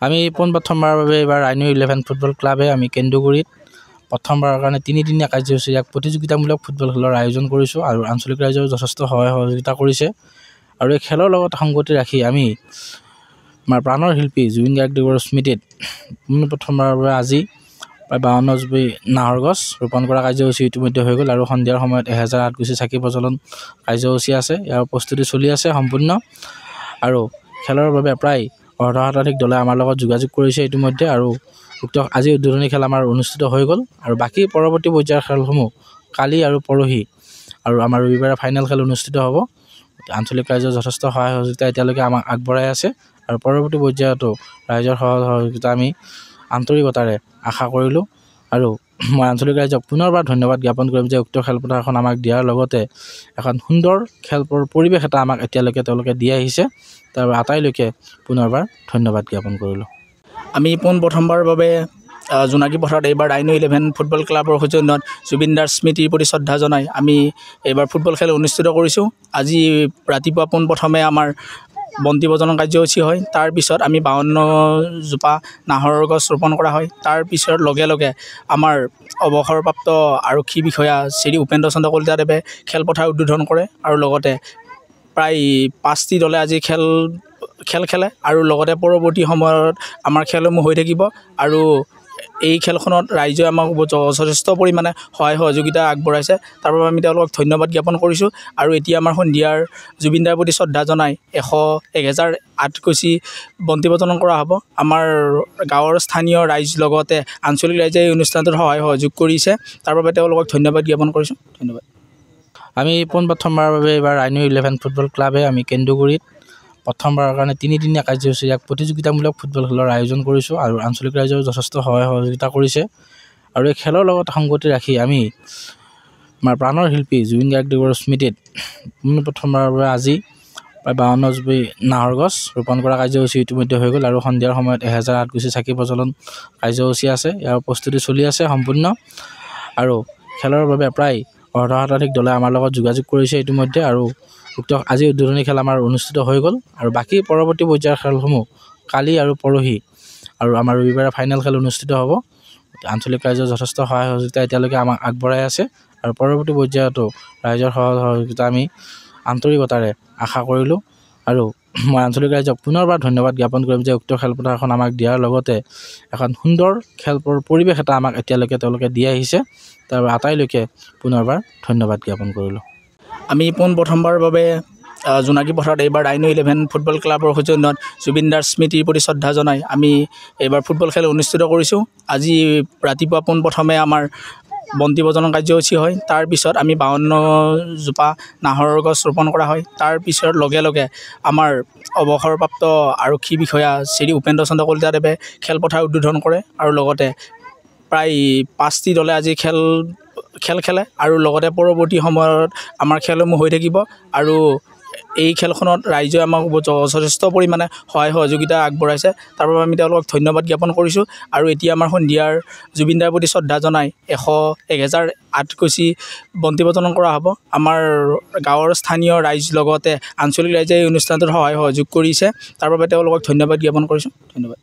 আমি পোনপ্ৰথমবাৰৰ বাবে এইবাৰ ৰাইনো 11 ফুটবল ক্লাবে আমি কেন্দুগুৰিত প্ৰথমবাৰৰ কাৰণে তিনিদিনীয়া কাৰ্যসূচী এক প্ৰতিযোগিতামূলক ফুটবল খেলৰ আয়োজন কৰিছোঁ আৰু আঞ্চলিক ৰাইজেও যথেষ্ট সহায় সহযোগিতা কৰিছে। আৰু এই খেলৰ লগত সংগতি ৰাখি আমি আমাৰ প্ৰাণৰ শিল্পী জুবিন গাৰ্গদেৱৰ স্মৃতিত পোনপ্ৰথমবাৰৰ বাবে আজি প্ৰায় 52 জুবি নাহৰ গছ ৰোপণ কৰা কাৰ্যসূচী ইতিমধ্যে হৈ গ'ল আৰু সন্ধিয়াৰ সময়ত 1008 গুছি চাকি প্ৰজ্বলন কাৰ্যসূচী আছে। ইয়াৰ প্ৰস্তুতি চলি আছে সম্পূৰ্ণ আৰু খেলৰ বাবে প্ৰায় অৰ্ধশতাধিক দলে আমাৰ লগত যোগাযোগ কৰিছে ইতিমধ্যে আৰু উক্ত আজি উদ্বোধনী খেল আমাৰ অনুষ্ঠিত হৈ গ'ল আৰু বাকী পৰৱৰ্তী পৰ্যায়ৰ খেলসমূহ কালি আৰু পৰহি আৰু আমাৰ ৰবিবাৰে ফাইনেল খেল অনুষ্ঠিত হ'ব। আঞ্চলিক ৰাইজৰ যথেষ্ট সহায় সহযোগিতা এতিয়ালৈকে আমাক আগবঢ়াই আছে আৰু পৰৱৰ্তী পৰ্যায়তো ৰাইজৰ সহযোগিতা আমি আন্তৰিকতাৰে আশা কৰিলোঁ আৰু মই আঞ্চলিক ৰাইজক পুনৰবাৰ ধন্যবাদ জ্ঞাপন কৰিম যে উক্ত খেলপথাৰখন আমাক দিয়াৰ লগতে এখন সুন্দৰ খেলৰ পৰিৱেশ এটা আমাক এতিয়ালৈকে তেওঁলোকে দি আহিছে। তাৰ আটাইলৈকে পুনৰবাৰ ধন্যবাদ জ্ঞাপন কৰিলোঁ। আমি পোনপ্ৰথমবাৰৰ বাবে জোনাকী পথাৰত এইবাৰ ৰাইনো 11 ফুটবল ক্লাবৰ সৌজন্যত জুবিনদাৰ স্মৃতিৰ প্ৰতি শ্ৰদ্ধা জনাই আমি এইবাৰ ফুটবল খেল অনুষ্ঠিত কৰিছোঁ। আজি ৰাতিপুৱা পোনপ্ৰথমে আমাৰ বন্তি প্ৰজ্বলন কাৰ্যসূচী হয়। তাৰ পিছত আমি 52 জোপা নাহৰৰ গছ ৰোপণ কৰা হয়। তাৰ পিছত লগে লগে আমাৰ অৱসৰপ্ৰাপ্ত আৰক্ষী বিষয়া শ্ৰী উপেন্দ্ৰ চন্দ্ৰ কলিতাদেৱে খেলপথাৰ উদ্বোধন কৰে আৰু লগতে প্ৰায় 5টি দলে আজি খেল খেলে আৰু লগতে পৰৱৰ্তী সময়ত আমাৰ খেলসমূহ হৈ থাকিব আৰু এই খেলখনত ৰাইজে আমাক যথেষ্ট পৰিমাণে সহায় সহযোগিতা আগবঢ়াইছে। তাৰ বাবে আমি তেওঁলোকক ধন্যবাদ জ্ঞাপন কৰিছোঁ আৰু এতিয়া আমাৰ সন্ধিয়াৰ জুবিনদাৰ প্ৰতি শ্ৰদ্ধা জনাই 1008 গুছি বন্তি প্ৰজ্বলন কৰা হ'ব। আমাৰ গাঁৱৰ স্থানীয় ৰাইজ লগতে আঞ্চলিক ৰাইজে এই অনুষ্ঠানটোত সহায় সহযোগ কৰিছে। তাৰ বাবে তেওঁলোকক ধন্যবাদ জ্ঞাপন কৰিছোঁ। ধন্যবাদ। আমি পোনপ্ৰথমবাৰৰ বাবে এইবাৰ ৰাইনো 11 ফুটবল ক্লাবে আমি কেন্দুগুৰিত প্ৰথমবাৰৰ কাৰণে তিনিদিনীয়া কাৰ্যসূচী এক প্ৰতিযোগিতামূলক ফুটবল খেলৰ আয়োজন কৰিছোঁ আৰু আঞ্চলিক ৰাইজেও যথেষ্ট সহায় সহযোগিতা কৰিছে। আৰু এই খেলৰ লগত সংগতি ৰাখি আমি আমাৰ প্ৰাণৰ শিল্পী জুবিন গাৰ্গদেৱৰ স্মৃতিত পোনপ্ৰথমবাৰৰ বাবে আজি প্ৰায় 52 জুবি নাহৰ গছ ৰোপণ কৰা কাৰ্যসূচী ইতিমধ্যে হৈ গ'ল আৰু সন্ধিয়াৰ সময়ত 1008 গুছি চাকি প্ৰজ্বলন কাৰ্যসূচী আছে। ইয়াৰ প্ৰস্তুতি চলি আছে সম্পূৰ্ণ আৰু খেলৰ বাবে প্ৰায় অৰ্ধশতাধিক দলে আমাৰ লগত যোগাযোগ কৰিছে ইতিমধ্যে আৰু উক্ত আজি উদ্বোধনী খেল আমাৰ অনুষ্ঠিত হৈ গ'ল আৰু বাকী পৰৱৰ্তী পৰ্যায়ৰ খেলসমূহ কালি আৰু পৰহি আৰু আমাৰ ৰবিবাৰে ফাইনেল খেল অনুষ্ঠিত হ'ব। আঞ্চলিক ৰাইজৰ যথেষ্ট সহায় সহযোগিতা এতিয়ালৈকে আমাক আগবঢ়াই আছে আৰু পৰৱৰ্তী পৰ্যায়তো ৰাইজৰ সহযোগিতা আমি আন্তৰিকতাৰে আশা কৰিলোঁ আৰু মই আঞ্চলিক ৰাইজক পুনৰবাৰ ধন্যবাদ জ্ঞাপন কৰিম যে উক্ত খেলপথাৰখন আমাক দিয়াৰ লগতে এখন সুন্দৰ খেলৰ পৰিৱেশ এটা আমাক এতিয়ালৈকে তেওঁলোকে দি আহিছে। তাৰ আটাইলৈকে পুনৰবাৰ ধন্যবাদ জ্ঞাপন কৰিলোঁ। আমি পোনপ্ৰথমবাৰৰ বাবে জোনাকী পথাৰত এইবাৰ ৰাইনো 11 ফুটবল ক্লাবৰ সৌজন্যত জুবিনদাৰ স্মৃতিৰ প্ৰতি শ্ৰদ্ধা জনাই আমি এইবাৰ ফুটবল খেল অনুষ্ঠিত কৰিছোঁ। আজি ৰাতিপুৱা পোনপ্ৰথমে আমাৰ বন্তি প্ৰজ্বলন কাৰ্যসূচী হয়। তাৰ পিছত আমি 52 জোপা নাহৰৰ গছ ৰোপণ কৰা হয়। তাৰ পিছত লগে লগে আমাৰ অৱসৰপ্ৰাপ্ত আৰক্ষী বিষয়া শ্ৰী উপেন্দ্ৰ চন্দ্ৰ কলিতাদেৱে খেলপথাৰ উদ্বোধন কৰে আৰু লগতে প্ৰায় 5টি দলে আজি খেল খেলে আৰু লগতে পৰৱৰ্তী সময়ত আমাৰ খেলসমূহ হৈ থাকিব আৰু এই খেলখনত ৰাইজে আমাক যথেষ্ট পৰিমাণে সহায় সহযোগিতা আগবঢ়াইছে। তাৰ বাবে আমি তেওঁলোকক ধন্যবাদ জ্ঞাপন কৰিছোঁ আৰু এতিয়া আমাৰ সন্ধিয়াৰ জুবিনদাৰ প্ৰতি শ্ৰদ্ধা জনাই 1008 গুছি বন্তি প্ৰজ্বলন কৰা হ'ব। আমাৰ গাঁৱৰ স্থানীয় ৰাইজ লগতে আঞ্চলিক ৰাইজে এই অনুষ্ঠানটোত সহায় সহযোগ কৰিছে। তাৰ বাবে তেওঁলোকক ধন্যবাদ জ্ঞাপন কৰিছোঁ। ধন্যবাদ।